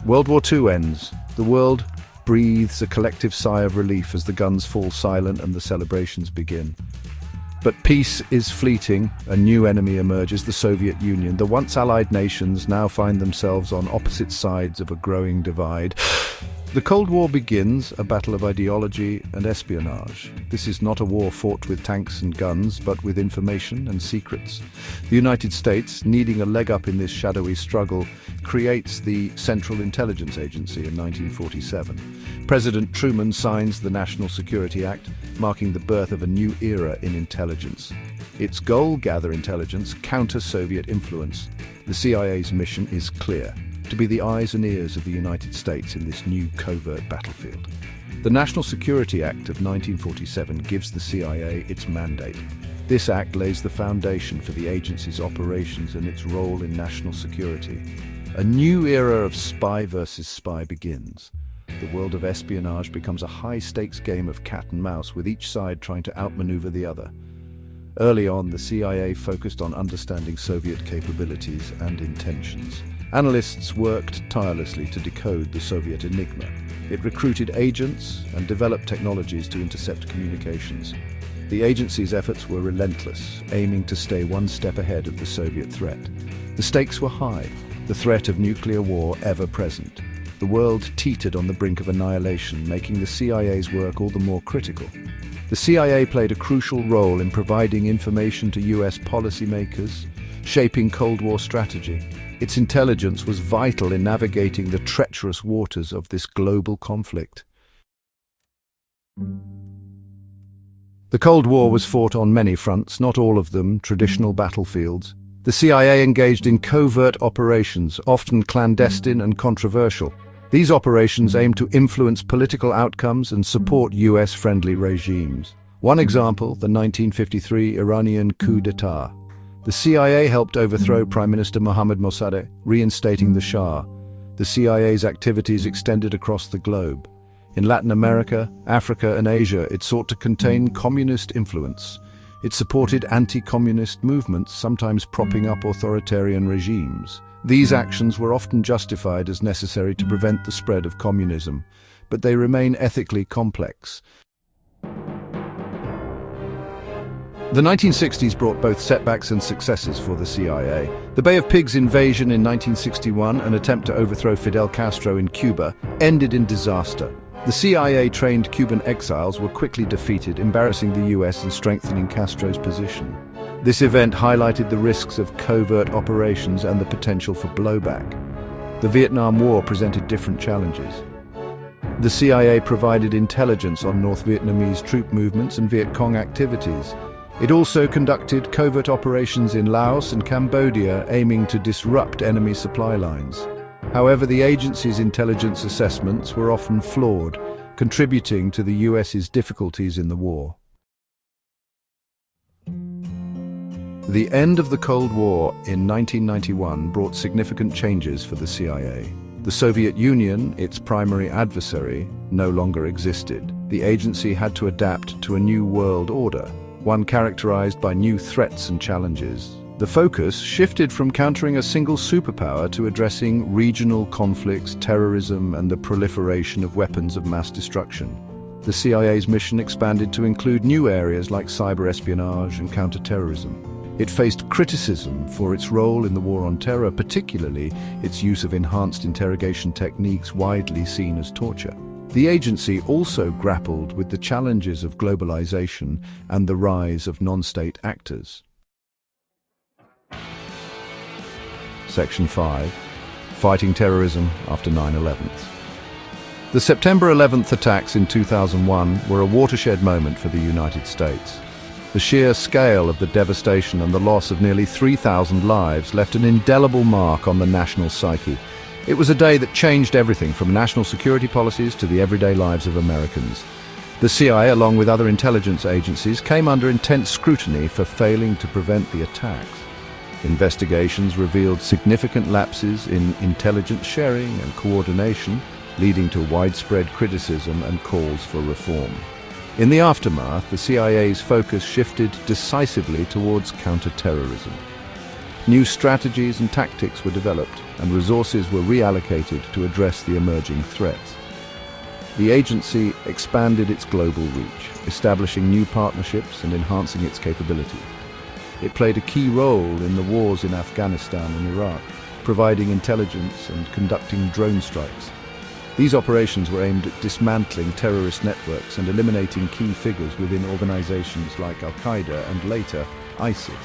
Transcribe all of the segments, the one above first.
World War II ends. The world breathes a collective sigh of relief as the guns fall silent and the celebrations begin. But peace is fleeting. A new enemy emerges, the Soviet Union. The once allied nations now find themselves on opposite sides of a growing divide. The Cold War begins, a battle of ideology and espionage. This is not a war fought with tanks and guns, but with information and secrets. The United States, needing a leg up in this shadowy struggle, creates the Central Intelligence Agency in 1947. President Truman signs the National Security Act, marking the birth of a new era in intelligence. Its goal: gather intelligence, counter Soviet influence. The CIA's mission is clear: to be the eyes and ears of the United States in this new covert battlefield. The National Security Act of 1947 gives the CIA its mandate. This act lays the foundation for the agency's operations and its role in national security. A new era of spy versus spy begins. The world of espionage becomes a high-stakes game of cat and mouse, with each side trying to outmaneuver the other. Early on, the CIA focused on understanding Soviet capabilities and intentions. Analysts worked tirelessly to decode the Soviet enigma. It recruited agents and developed technologies to intercept communications. The agency's efforts were relentless, aiming to stay one step ahead of the Soviet threat. The stakes were high, the threat of nuclear war ever present. The world teetered on the brink of annihilation, making the CIA's work all the more critical. The CIA played a crucial role in providing information to US policymakers, shaping Cold War strategy. Its intelligence was vital in navigating the treacherous waters of this global conflict. The Cold War was fought on many fronts, not all of them traditional battlefields. The CIA engaged in covert operations, often clandestine and controversial. These operations aimed to influence political outcomes and support US-friendly regimes. One example, the 1953 Iranian coup d'etat. The CIA helped overthrow Prime Minister Mohammad Mossadegh, reinstating the Shah. The CIA's activities extended across the globe. In Latin America, Africa, and Asia, it sought to contain communist influence. It supported anti-communist movements, sometimes propping up authoritarian regimes. These actions were often justified as necessary to prevent the spread of communism, but they remain ethically complex. The 1960s brought both setbacks and successes for the CIA. The Bay of Pigs invasion in 1961, an attempt to overthrow Fidel Castro in Cuba, ended in disaster. The CIA-trained Cuban exiles were quickly defeated, embarrassing the US and strengthening Castro's position. This event highlighted the risks of covert operations and the potential for blowback. The Vietnam War presented different challenges. The CIA provided intelligence on North Vietnamese troop movements and Viet Cong activities. It also conducted covert operations in Laos and Cambodia, aiming to disrupt enemy supply lines. However, the agency's intelligence assessments were often flawed, contributing to the US's difficulties in the war. The end of the Cold War in 1991 brought significant changes for the CIA. The Soviet Union, its primary adversary, no longer existed. The agency had to adapt to a new world order, one characterized by new threats and challenges. The focus shifted from countering a single superpower to addressing regional conflicts, terrorism, and the proliferation of weapons of mass destruction. The CIA's mission expanded to include new areas like cyber espionage and counterterrorism. It faced criticism for its role in the war on terror, particularly its use of enhanced interrogation techniques widely seen as torture. The agency also grappled with the challenges of globalization and the rise of non-state actors. Section 5. Fighting Terrorism after 9/11. The September 11th attacks in 2001 were a watershed moment for the United States. The sheer scale of the devastation and the loss of nearly 3,000 lives left an indelible mark on the national psyche. It was a day that changed everything from national security policies to the everyday lives of Americans. The CIA, along with other intelligence agencies, came under intense scrutiny for failing to prevent the attacks. Investigations revealed significant lapses in intelligence sharing and coordination, leading to widespread criticism and calls for reform. In the aftermath, the CIA's focus shifted decisively towards counterterrorism. New strategies and tactics were developed, and resources were reallocated to address the emerging threats. The agency expanded its global reach, establishing new partnerships and enhancing its capabilities. It played a key role in the wars in Afghanistan and Iraq, providing intelligence and conducting drone strikes. These operations were aimed at dismantling terrorist networks and eliminating key figures within organizations like Al-Qaeda and later ISIS.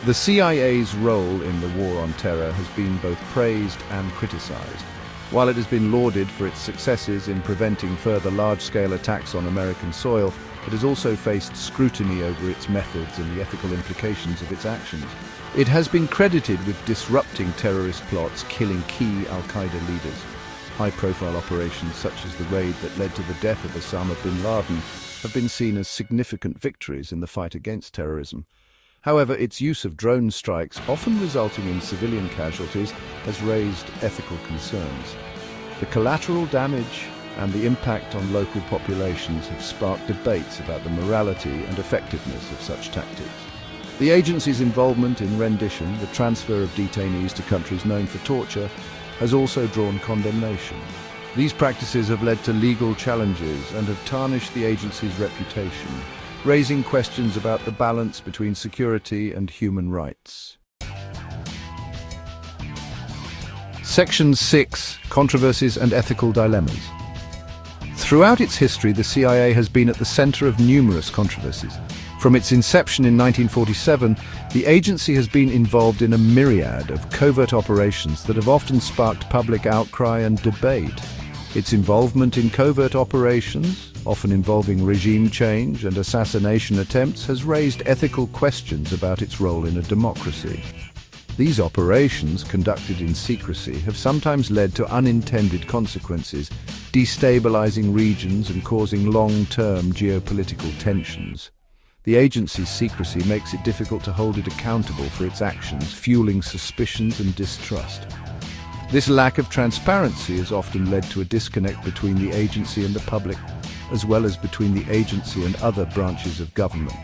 The CIA's role in the war on terror has been both praised and criticized. While it has been lauded for its successes in preventing further large-scale attacks on American soil, it has also faced scrutiny over its methods and the ethical implications of its actions. It has been credited with disrupting terrorist plots, killing key Al-Qaeda leaders. High-profile operations such as the raid that led to the death of Osama bin Laden have been seen as significant victories in the fight against terrorism. However, its use of drone strikes, often resulting in civilian casualties, has raised ethical concerns. The collateral damage and the impact on local populations have sparked debates about the morality and effectiveness of such tactics. The agency's involvement in rendition, the transfer of detainees to countries known for torture, has also drawn condemnation. These practices have led to legal challenges and have tarnished the agency's reputation, raising questions about the balance between security and human rights. Section 6: Controversies and Ethical Dilemmas. Throughout its history, the CIA has been at the center of numerous controversies. From its inception in 1947, the agency has been involved in a myriad of covert operations that have often sparked public outcry and debate. Its involvement in covert operations, often involving regime change and assassination attempts, has raised ethical questions about its role in a democracy. These operations, conducted in secrecy, have sometimes led to unintended consequences, destabilizing regions and causing long-term geopolitical tensions. The agency's secrecy makes it difficult to hold it accountable for its actions, fueling suspicions and distrust. This lack of transparency has often led to a disconnect between the agency and the public, as well as between the agency and other branches of government.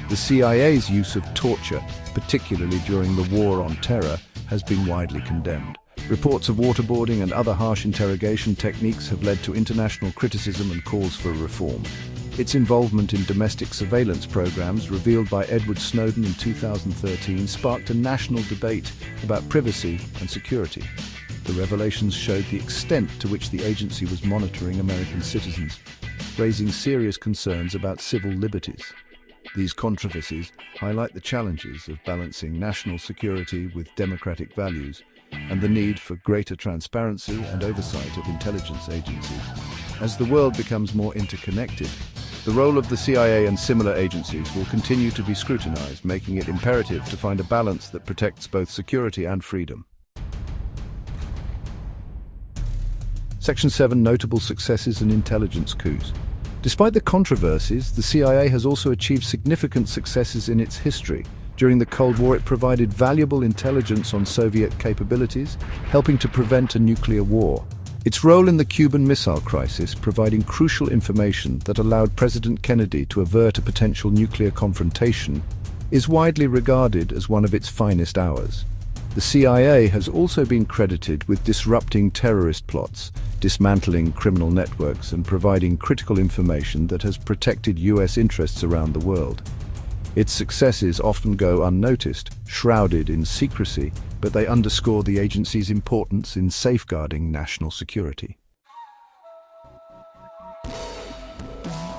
The CIA's use of torture, particularly during the War on Terror, has been widely condemned. Reports of waterboarding and other harsh interrogation techniques have led to international criticism and calls for reform. Its involvement in domestic surveillance programs, revealed by Edward Snowden in 2013, sparked a national debate about privacy and security. The revelations showed the extent to which the agency was monitoring American citizens, raising serious concerns about civil liberties. These controversies highlight the challenges of balancing national security with democratic values and the need for greater transparency and oversight of intelligence agencies. As the world becomes more interconnected, the role of the CIA and similar agencies will continue to be scrutinized, making it imperative to find a balance that protects both security and freedom. Section 7: Notable Successes and Intelligence Coups. Despite the controversies, the CIA has also achieved significant successes in its history. During the Cold War, it provided valuable intelligence on Soviet capabilities, helping to prevent a nuclear war. Its role in the Cuban Missile Crisis, providing crucial information that allowed President Kennedy to avert a potential nuclear confrontation, is widely regarded as one of its finest hours. The CIA has also been credited with disrupting terrorist plots, dismantling criminal networks, and providing critical information that has protected US interests around the world. Its successes often go unnoticed, shrouded in secrecy, but they underscore the agency's importance in safeguarding national security.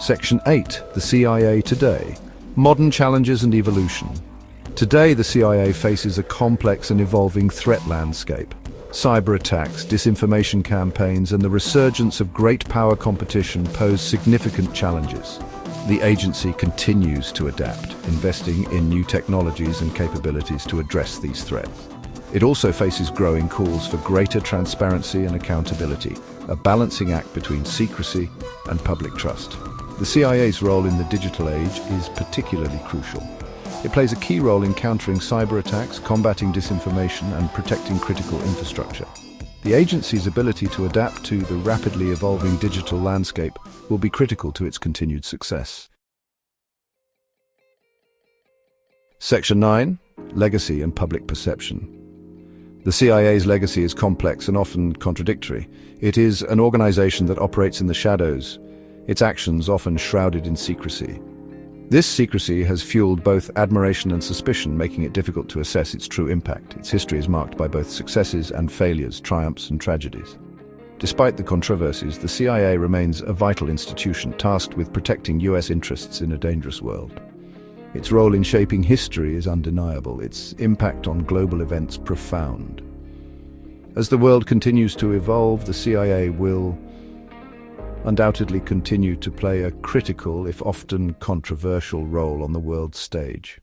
Section 8: The CIA Today. Modern Challenges and Evolution. Today, the CIA faces a complex and evolving threat landscape. Cyber attacks, disinformation campaigns, and the resurgence of great power competition pose significant challenges. The agency continues to adapt, investing in new technologies and capabilities to address these threats. It also faces growing calls for greater transparency and accountability, a balancing act between secrecy and public trust. The CIA's role in the digital age is particularly crucial. It plays a key role in countering cyber attacks, combating disinformation, and protecting critical infrastructure. The agency's ability to adapt to the rapidly evolving digital landscape will be critical to its continued success. Section 9: legacy and public perception. The CIA's legacy is complex and often contradictory. It is an organization that operates in the shadows, its actions often shrouded in secrecy. This secrecy has fueled both admiration and suspicion, making it difficult to assess its true impact. Its history is marked by both successes and failures, triumphs and tragedies. Despite the controversies, the CIA remains a vital institution tasked with protecting US interests in a dangerous world. Its role in shaping history is undeniable, its impact on global events profound. As the world continues to evolve, the CIA will undoubtedly continue to play a critical, if often controversial, role on the world stage.